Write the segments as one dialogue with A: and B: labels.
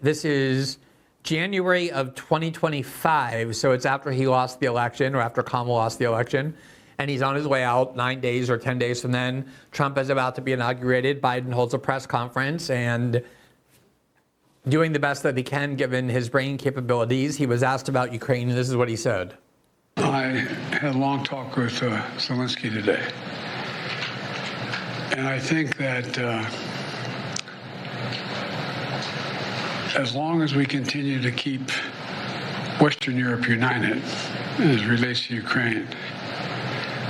A: This is January of 2025, so it's after he lost the election, or after Kamala lost the election, and he's on his way out 9 days or 10 days from then. Trump is about to be inaugurated. Biden holds a press conference and doing the best that he can given his brain capabilities. He was asked about Ukraine, and this is what he said.
B: I had a long talk with Zelensky today, and I think that as long as we continue to keep Western Europe united as it relates to Ukraine,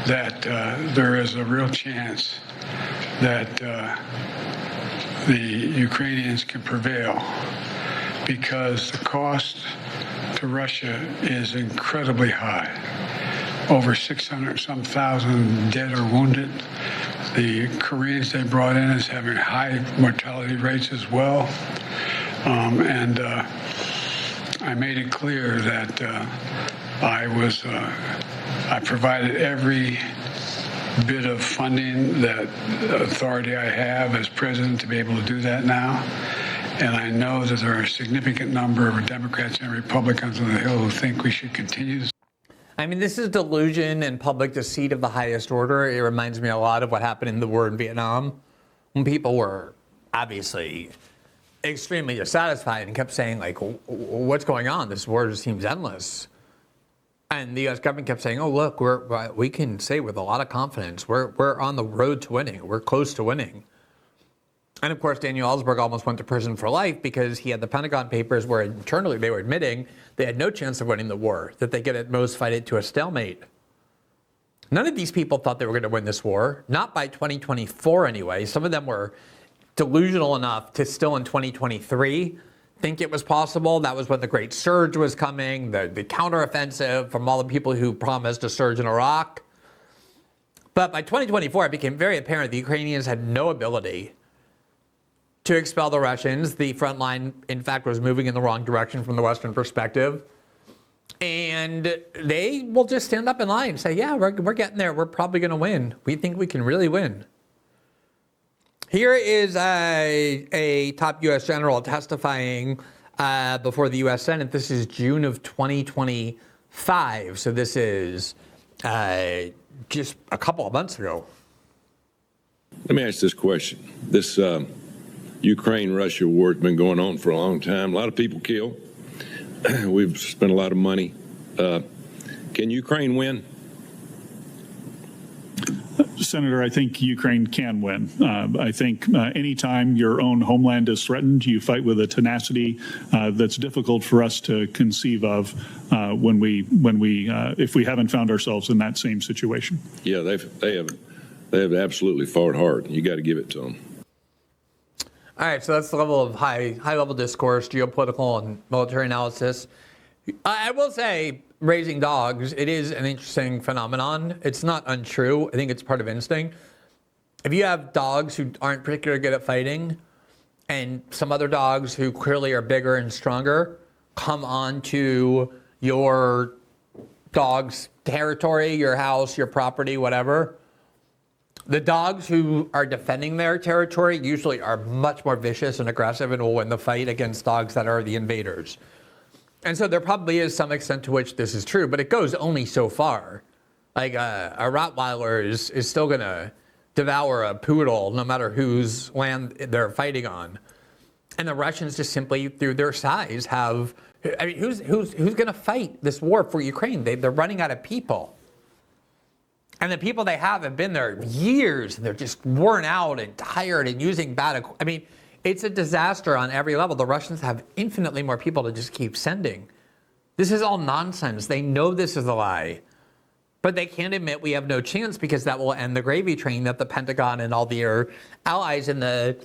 B: that there is a real chance that the Ukrainians can prevail, because the cost to Russia is incredibly high. Over 600-some-thousand dead or wounded. The Koreans they brought in is having high mortality rates as well. And I made it clear that I provided every bit of funding that authority I have as president to be able to do that now. And I know that there are a significant number of Democrats and Republicans on the Hill who think we should continue this.
A: I mean, this is delusion and public deceit of the highest order. It reminds me a lot of what happened in the war in Vietnam, when people were obviously extremely dissatisfied and kept saying, like, what's going on? This war just seems endless. And the U.S. government kept saying, oh, look, we can say with a lot of confidence, we're on the road to winning. We're close to winning. And of course, Daniel Ellsberg almost went to prison for life because he had the Pentagon Papers where internally they were admitting they had no chance of winning the war, that they could at most fight it to a stalemate. None of these people thought they were going to win this war, not by 2024 anyway. Some of them were delusional enough to still in 2023 think it was possible. That was when the great surge was coming, the counteroffensive from all the people who promised a surge in Iraq. But by 2024, it became very apparent the Ukrainians had no ability to expel the Russians. The front line, in fact, was moving in the wrong direction from the Western perspective. And they will just stand up in line and say, yeah, we're getting there. We're probably going to win. We think we can really win. Here is a top U.S. general testifying before the U.S. Senate. This is June of 2025. So this is just a couple of months ago.
C: Let me ask this question. This Ukraine-Russia war has been going on for a long time. A lot of people killed. We've spent a lot of money. Can Ukraine win?
D: Senator, I think Ukraine can win. I think anytime your own homeland is threatened, you fight with a tenacity that's difficult for us to conceive of if we haven't found ourselves in that same situation.
C: Yeah, they have absolutely fought hard. You got to give it to them.
A: All right, so that's the level of high-level discourse, geopolitical and military analysis. I will say, raising dogs, it is an interesting phenomenon. It's not untrue. I think it's part of instinct. If you have dogs who aren't particularly good at fighting, and some other dogs who clearly are bigger and stronger come onto your dog's territory, your house, your property, whatever, the dogs who are defending their territory usually are much more vicious and aggressive and will win the fight against dogs that are the invaders. And so there probably is some extent to which this is true, but it goes only so far. Like a Rottweiler is still going to devour a poodle no matter whose land they're fighting on. And the Russians just simply, through their size, have, I mean, who's going to fight this war for Ukraine? They're running out of people. And the people they have been there years, and they're just worn out and tired and using bad. I mean, it's a disaster on every level. The Russians have infinitely more people to just keep sending. This is all nonsense. They know this is a lie. But they can't admit we have no chance because that will end the gravy train that the Pentagon and all their allies in the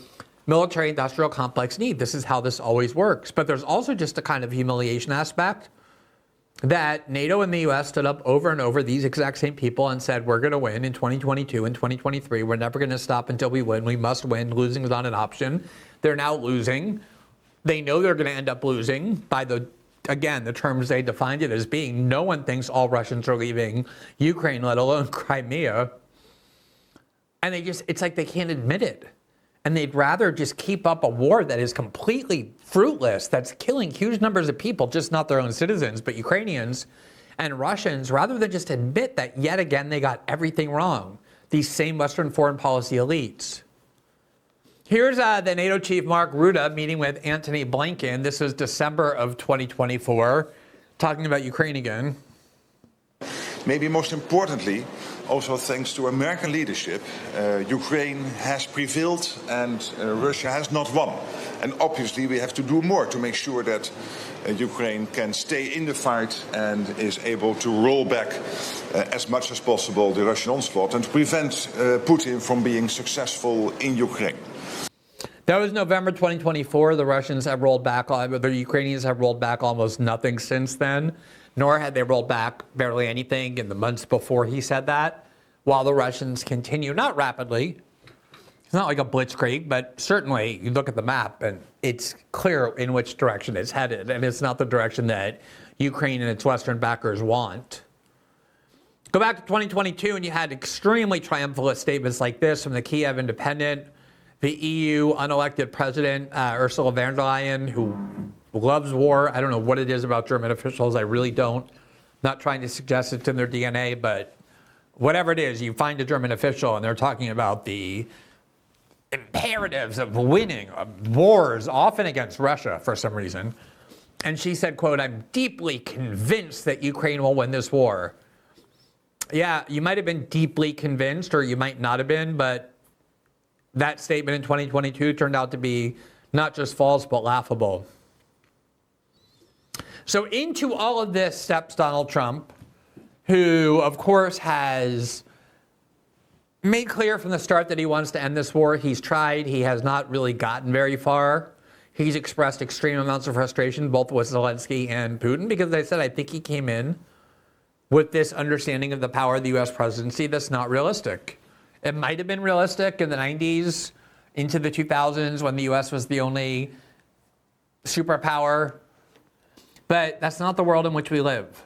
A: military-industrial complex need. This is how this always works. But there's also just a kind of humiliation aspect that NATO and the U.S. stood up over and over, these exact same people, and said, we're going to win in 2022 and 2023. We're never going to stop until we win. We must win. Losing is not an option. They're now losing. They know they're going to end up losing by the terms they defined it as being. No one thinks all Russians are leaving Ukraine, let alone Crimea. And it's like they can't admit it. and they'd rather just keep up a war that is completely fruitless, that's killing huge numbers of people, just not their own citizens, but Ukrainians and Russians, rather than just admit that yet again they got everything wrong, these same Western foreign policy elites. Here's the NATO chief Mark Rutte meeting with Antony Blinken. This was December of 2024, talking about Ukraine again.
E: Maybe most importantly, also thanks to American leadership, Ukraine has prevailed and Russia has not won. And obviously we have to do more to make sure that Ukraine can stay in the fight and is able to roll back as much as possible the Russian onslaught and to prevent Putin from being successful in Ukraine.
A: That was November 2024. The Russians have rolled back, the Ukrainians have rolled back almost nothing since then, nor had they rolled back barely anything in the months before he said that, while the Russians continue, not rapidly. It's not like a blitzkrieg, but certainly you look at the map and it's clear in which direction it's headed, and it's not the direction that Ukraine and its Western backers want. Go back to 2022 and you had extremely triumphant statements like this from the Kiev Independent, the EU unelected president, Ursula von der Leyen, who loves war. I don't know what it is about German officials. I really don't. Not trying to suggest it's in their DNA, but whatever it is, you find a German official and they're talking about the imperatives of winning wars, often against Russia for some reason. And she said, quote, "I'm deeply convinced that Ukraine will win this war." Yeah, you might have been deeply convinced or you might not have been, but that statement in 2022 turned out to be not just false, but laughable. So into all of this steps Donald Trump, who, of course, has made clear from the start that he wants to end this war. He's tried. He has not really gotten very far. He's expressed extreme amounts of frustration, both with Zelensky and Putin, because, as I said, I think he came in with this understanding of the power of the U.S. presidency that's not realistic. It might have been realistic in the 90s, into the 2000s, when the U.S. was the only superpower. But that's not the world in which we live.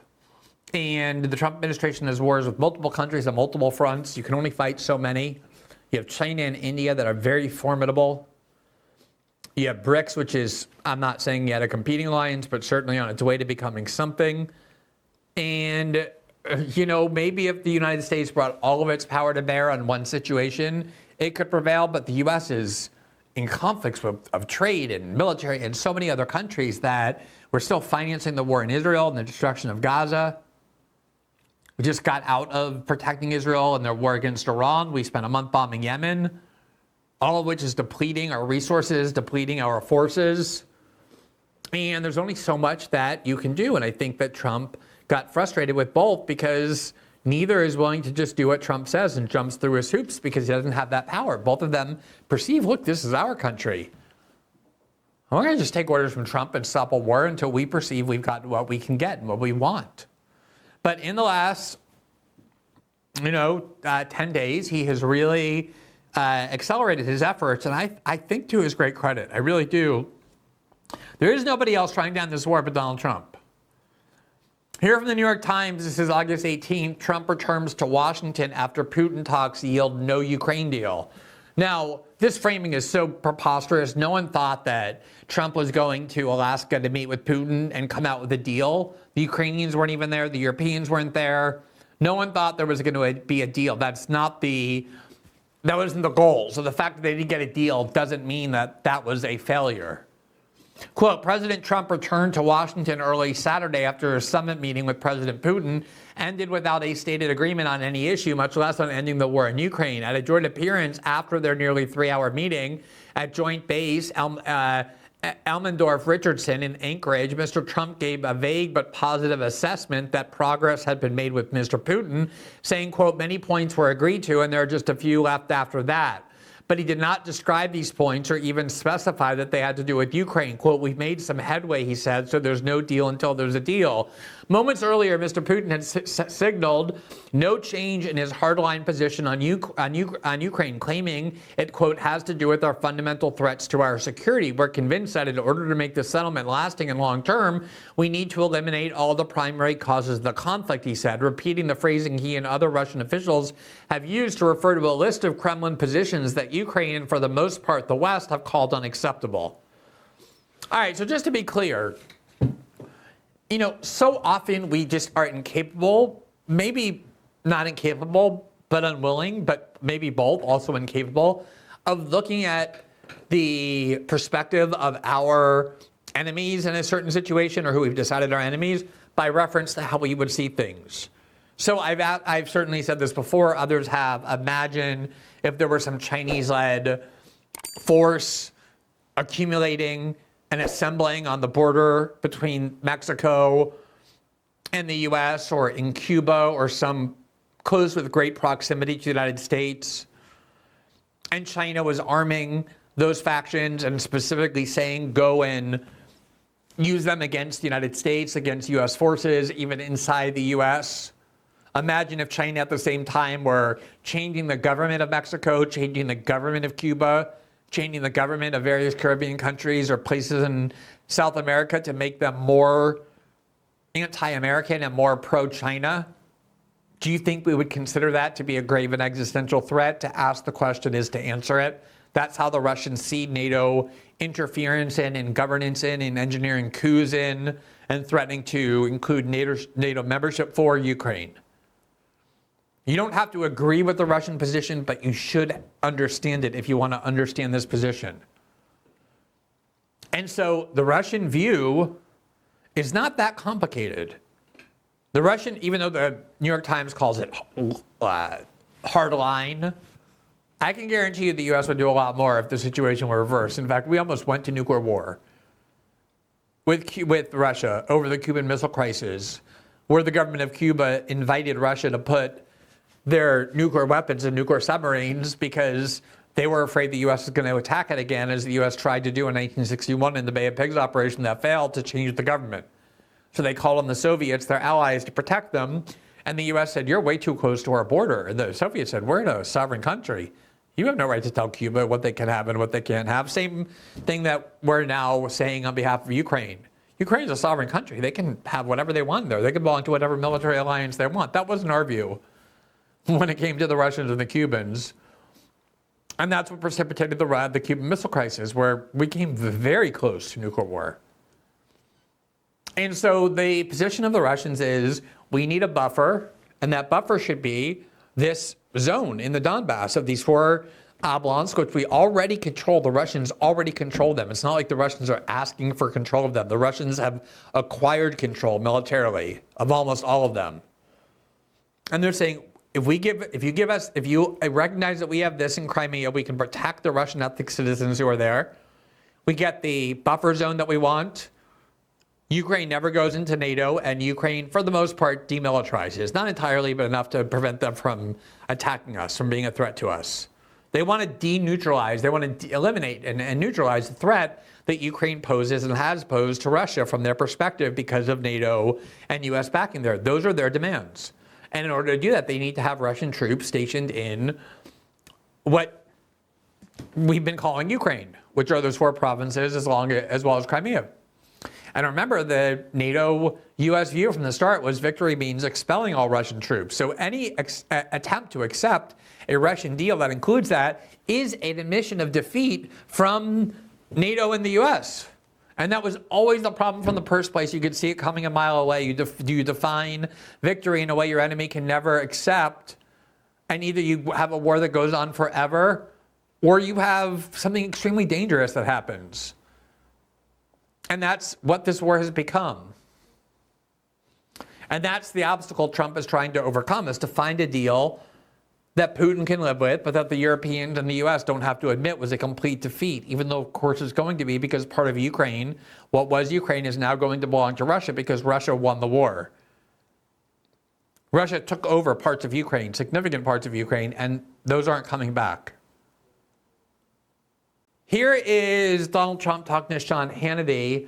A: And the Trump administration has wars with multiple countries on multiple fronts. You can only fight so many. You have China and India that are very formidable. You have BRICS, which is, I'm not saying yet a competing alliance, but certainly on its way to becoming something. And, you know, maybe if the United States brought all of its power to bear on one situation, it could prevail. But the U.S. is in conflicts of trade and military and so many other countries that we're still financing the war in Israel and the destruction of Gaza. We just got out of protecting Israel and their war against Iran. We spent a month bombing Yemen, all of which is depleting our resources, depleting our forces. And there's only so much that you can do. And I think that Trump got frustrated with both because neither is willing to just do what Trump says and jumps through his hoops because he doesn't have that power. Both of them perceive, look, this is our country. We're going to just take orders from Trump and stop a war until we perceive we've got what we can get and what we want. But in the last, 10 days, he has really accelerated his efforts. And I think to his great credit, I really do. There is nobody else trying down this war but Donald Trump. Here from the New York Times, this is August 18th, Trump returns to Washington after Putin talks yield no Ukraine deal. Now, this framing is so preposterous. No one thought that Trump was going to Alaska to meet with Putin and come out with a deal. The Ukrainians weren't even there. The Europeans weren't there. No one thought there was going to be a deal. That wasn't the goal. So the fact that they didn't get a deal doesn't mean that that was a failure. Quote, President Trump returned to Washington early Saturday after a summit meeting with President Putin ended without a stated agreement on any issue, much less on ending the war in Ukraine. At a joint appearance after their nearly 3-hour meeting at Joint Base Elmendorf-Richardson in Anchorage, Mr. Trump gave a vague but positive assessment that progress had been made with Mr. Putin, saying, quote, many points were agreed to and there are just a few left after that. But he did not describe these points or even specify that they had to do with Ukraine. Quote, we've made some headway, he said, so there's no deal until there's a deal. Moments earlier, Mr. Putin had signaled no change in his hardline position on Ukraine, claiming it, quote, has to do with our fundamental threats to our security. We're convinced that in order to make the settlement lasting and long term, we need to eliminate all the primary causes of the conflict, he said, repeating the phrasing he and other Russian officials have used to refer to a list of Kremlin positions that Ukraine, for the most part, the West have called unacceptable. All right, so just to be clear, so often we just are incapable, maybe not incapable, but unwilling, but maybe both, also incapable, of looking at the perspective of our enemies in a certain situation, or who we've decided are enemies, by reference to how we would see things. So I've certainly said this before, others have. Imagine if there were some Chinese-led force accumulating and assembling on the border between Mexico and the US, or in Cuba, or some close with great proximity to the United States. And China was arming those factions and specifically saying, go and use them against the United States, against US forces, even inside the US. Imagine if China at the same time were changing the government of Mexico, changing the government of Cuba, changing the government of various Caribbean countries or places in South America to make them more anti-American and more pro-China. Do you think we would consider that to be a grave and existential threat? To ask the question is to answer it. That's how the Russians see NATO interference in and governance in and engineering coups in and threatening to include NATO membership for Ukraine. You don't have to agree with the Russian position, but you should understand it if you want to understand this position. And so the Russian view is not that complicated. The Russian, even though the New York Times calls it hard line, I can guarantee you the U.S. would do a lot more if the situation were reversed. In fact, we almost went to nuclear war with Russia over the Cuban Missile Crisis, where the government of Cuba invited Russia to put their nuclear weapons in nuclear submarines because they were afraid the U.S. was going to attack it again, as the U.S. tried to do in 1961 in the Bay of Pigs operation that failed to change the government. So they called on the Soviets, their allies, to protect them. And the U.S. said, you're way too close to our border. And the Soviets said, we're a sovereign country. You have no right to tell Cuba what they can have and what they can't have. Same thing that we're now saying on behalf of Ukraine. Ukraine is a sovereign country. They can have whatever they want there. They can belong to whatever military alliance they want. That wasn't our view when it came to the Russians and the Cubans. And that's what precipitated the Cuban Missile Crisis, where we came very close to nuclear war. And so the position of the Russians is, we need a buffer, and that buffer should be this zone in the Donbass of these 4 oblongs, which we already control. The Russians already control them. It's not like the Russians are asking for control of them. The Russians have acquired control militarily of almost all of them. And they're saying, if you recognize that we have this in Crimea, we can protect the Russian ethnic citizens who are there. We get the buffer zone that we want. Ukraine never goes into NATO, and Ukraine, for the most part, demilitarizes. Not entirely, but enough to prevent them from attacking us, from being a threat to us. They want to deneutralize, they want to eliminate and neutralize the threat that Ukraine poses and has posed to Russia from their perspective because of NATO and US backing there. Those are their demands. And in order to do that, they need to have Russian troops stationed in what we've been calling Ukraine, which are those 4 provinces as well as Crimea. And remember, the NATO-US view from the start was victory means expelling all Russian troops. So any attempt to accept a Russian deal that includes that is an admission of defeat from NATO and the US. And that was always the problem from the first place. You could see it coming a mile away. You define victory in a way your enemy can never accept. And either you have a war that goes on forever, or you have something extremely dangerous that happens. And that's what this war has become. And that's the obstacle Trump is trying to overcome, is to find a deal that Putin can live with, but that the Europeans and the US don't have to admit was a complete defeat, even though, of course, it's going to be, because part of Ukraine, what was Ukraine, is now going to belong to Russia because Russia won the war. Russia took over parts of Ukraine, significant parts of Ukraine, and those aren't coming back. Here is Donald Trump talking to Sean Hannity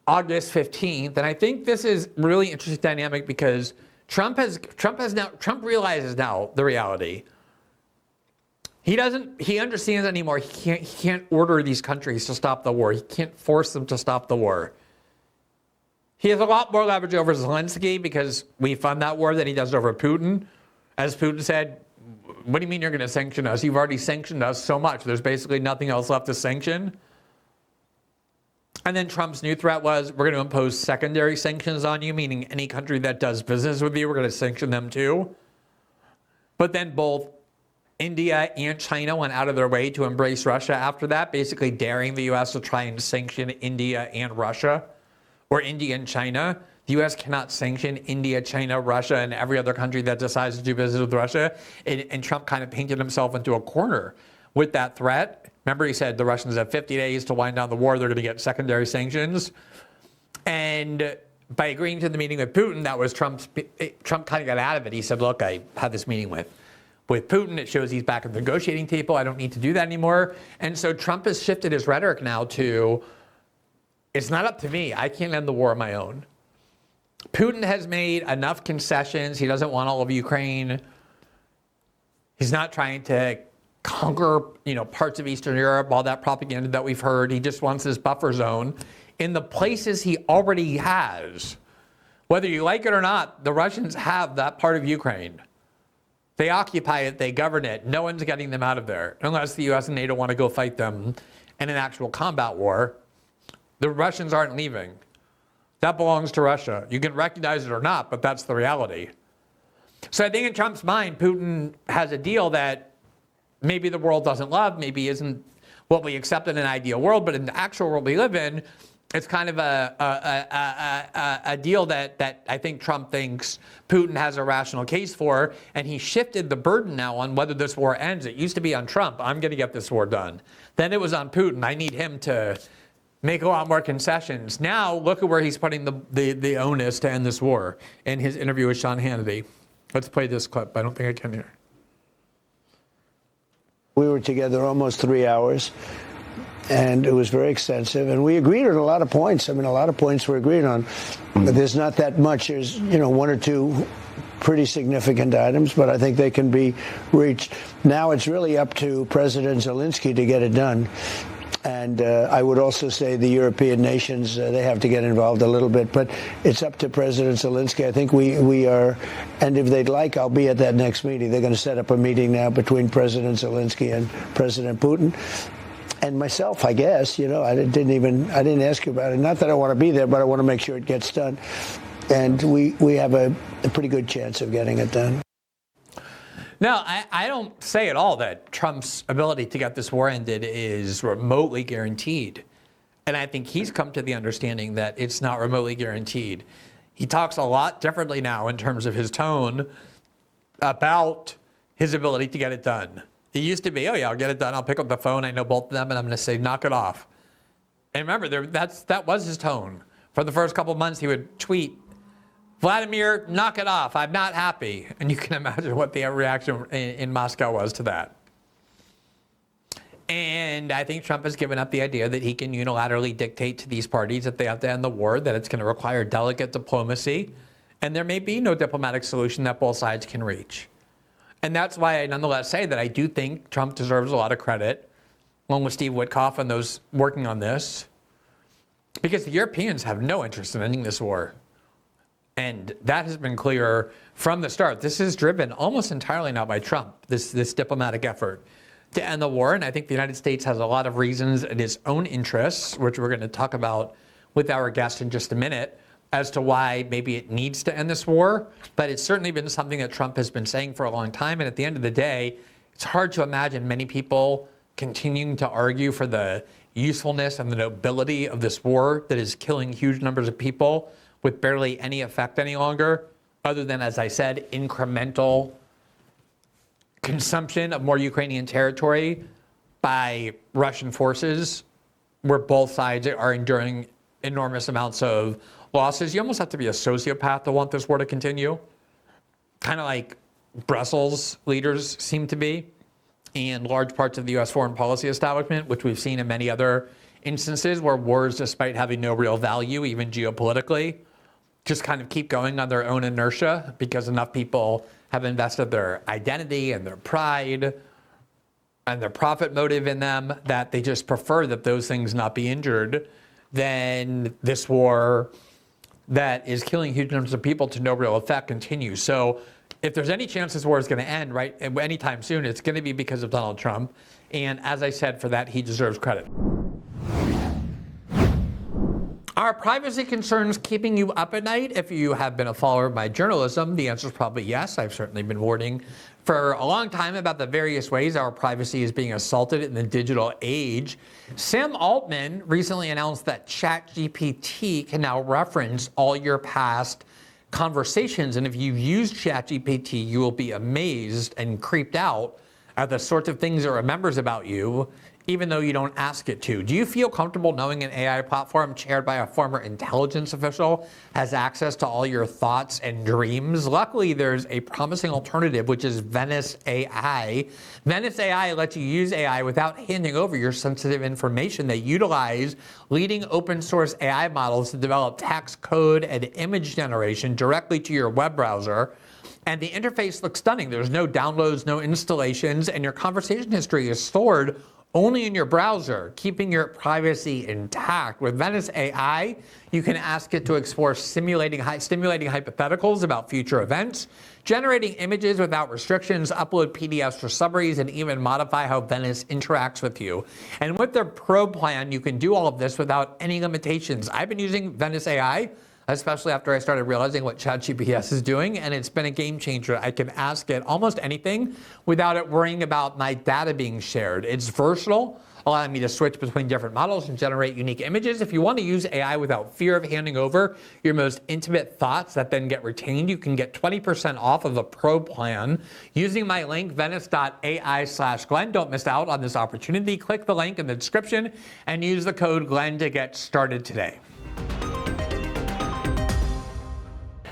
A: August 15th, and I think this is really interesting dynamic because Trump realizes now the reality. He understands anymore. He can't order these countries to stop the war. He can't force them to stop the war. He has a lot more leverage over Zelensky because we fund that war than he does over Putin. As Putin said, What do you mean you're going to sanction us? You've already sanctioned us so much. There's basically nothing else left to sanction. And then Trump's new threat was, we're going to impose secondary sanctions on you, meaning any country that does business with you, we're going to sanction them too. But then both India and China went out of their way to embrace Russia after that, basically daring the U.S. to try and sanction India and Russia, or India and China. The U.S. cannot sanction India, China, Russia, and every other country that decides to do business with Russia. And Trump kind of painted himself into a corner with that threat. Remember, he said the Russians have 50 days to wind down the war. They're going to get secondary sanctions. And by agreeing to the meeting with Putin, that was Trump kind of got out of it. He said, look, I had this meeting with Putin. It shows he's back at the negotiating table. I don't need to do that anymore. And so Trump has shifted his rhetoric now to, it's not up to me. I can't end the war on my own. Putin has made enough concessions. He doesn't want all of Ukraine. He's not trying to conquer, parts of Eastern Europe, all that propaganda that we've heard. He just wants this buffer zone in the places he already has. Whether you like it or not, the Russians have that part of Ukraine. They occupy it, they govern it. No one's getting them out of there, unless the US and NATO want to go fight them in an actual combat war. The Russians aren't leaving. That belongs to Russia. You can recognize it or not, but that's the reality. So I think in Trump's mind, Putin has a deal that maybe the world doesn't love, maybe isn't what we accept in an ideal world, but in the actual world we live in, it's kind of a deal that I think Trump thinks Putin has a rational case for, and he shifted the burden now on whether this war ends. It used to be on Trump, I'm going to get this war done. Then it was on Putin, I need him to make a lot more concessions. Now, look at where he's putting the onus to end this war in his interview with Sean Hannity. Let's play this clip. I don't think I can hear.
F: We were together almost 3 hours, and it was very extensive. And we agreed on a lot of points. I mean, a lot of points we agreed on. But there's not that much. There's, one or two pretty significant items, but I think they can be reached. Now it's really up to President Zelensky to get it done. And I would also say the European nations, they have to get involved a little bit. But it's up to President Zelensky. I think we are, and if they'd like, I'll be at that next meeting. They're going to set up a meeting now between President Zelensky and President Putin. And myself, I guess, I didn't ask you about it. Not that I want to be there, but I want to make sure it gets done. And we have a pretty good chance of getting it done.
A: No, I don't say at all that Trump's ability to get this war ended is remotely guaranteed. And I think he's come to the understanding that it's not remotely guaranteed. He talks a lot differently now in terms of his tone about his ability to get it done. It used to be, oh yeah, I'll get it done. I'll pick up the phone. I know both of them, and I'm going to say, knock it off. And remember, that was his tone. For the first couple of months, he would tweet, Vladimir, knock it off. I'm not happy. And you can imagine what the reaction in Moscow was to that. And I think Trump has given up the idea that he can unilaterally dictate to these parties that they have to end the war, that it's going to require delicate diplomacy, and there may be no diplomatic solution that both sides can reach. And that's why I nonetheless say that I do think Trump deserves a lot of credit, along with Steve Witkoff and those working on this, because the Europeans have no interest in ending this war. And that has been clear from the start. This is driven almost entirely now by Trump, this diplomatic effort to end the war. And I think the United States has a lot of reasons in its own interests, which we're going to talk about with our guest in just a minute, as to why maybe it needs to end this war. But it's certainly been something that Trump has been saying for a long time. And at the end of the day, it's hard to imagine many people continuing to argue for the usefulness and the nobility of this war that is killing huge numbers of people with barely any effect any longer, other than, as I said, incremental consumption of more Ukrainian territory by Russian forces, where both sides are enduring enormous amounts of losses. You almost have to be a sociopath to want this war to continue, kind of like Brussels leaders seem to be, and large parts of the U.S. foreign policy establishment, which we've seen in many other instances where wars, despite having no real value, even geopolitically, just kind of keep going on their own inertia because enough people have invested their identity and their pride and their profit motive in them that they just prefer that those things not be injured than this war that is killing huge numbers of people to no real effect continues. So if there's any chance this war is going to end right anytime soon, it's going to be because of Donald Trump. And as I said, for that, he deserves credit. Are privacy concerns keeping you up at night? If you have been a follower of my journalism, the answer is probably yes. I've certainly been warning for a long time about the various ways our privacy is being assaulted in the digital age. Sam Altman recently announced that ChatGPT can now reference all your past conversations. And if you use ChatGPT, you will be amazed and creeped out at the sorts of things it remembers about you, even though you don't ask it to. Do you feel comfortable knowing an AI platform chaired by a former intelligence official has access to all your thoughts and dreams? Luckily, there's a promising alternative, which is Venice AI. Venice AI lets you use AI without handing over your sensitive information. They utilize leading open source AI models to develop text, code, and image generation directly to your web browser. And the interface looks stunning. There's no downloads, no installations, and your conversation history is stored only in your browser, keeping your privacy intact. With Venice AI, you can ask it to explore stimulating hypotheticals about future events, generating images without restrictions, upload PDFs for summaries, and even modify how Venice interacts with you. And with their Pro plan, you can do all of this without any limitations. I've been using Venice AI, especially after I started realizing what ChatGPT is doing, and it's been a game changer. I can ask it almost anything without it worrying about my data being shared. It's versatile, allowing me to switch between different models and generate unique images. If you want to use AI without fear of handing over your most intimate thoughts that then get retained, you can get 20% off of the Pro plan using my link, venice.ai/Glenn. Don't miss out on this opportunity. Click the link in the description and use the code Glenn to get started today.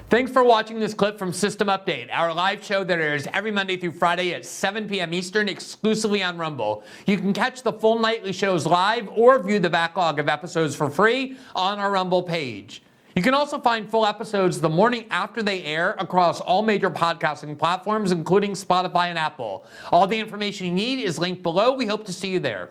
A: Thanks for watching this clip from System Update, our live show that airs every Monday through Friday at 7 p.m. Eastern, exclusively on Rumble. You can catch the full nightly shows live or view the backlog of episodes for free on our Rumble page. You can also find full episodes the morning after they air across all major podcasting platforms, including Spotify and Apple. All the information you need is linked below. We hope to see you there.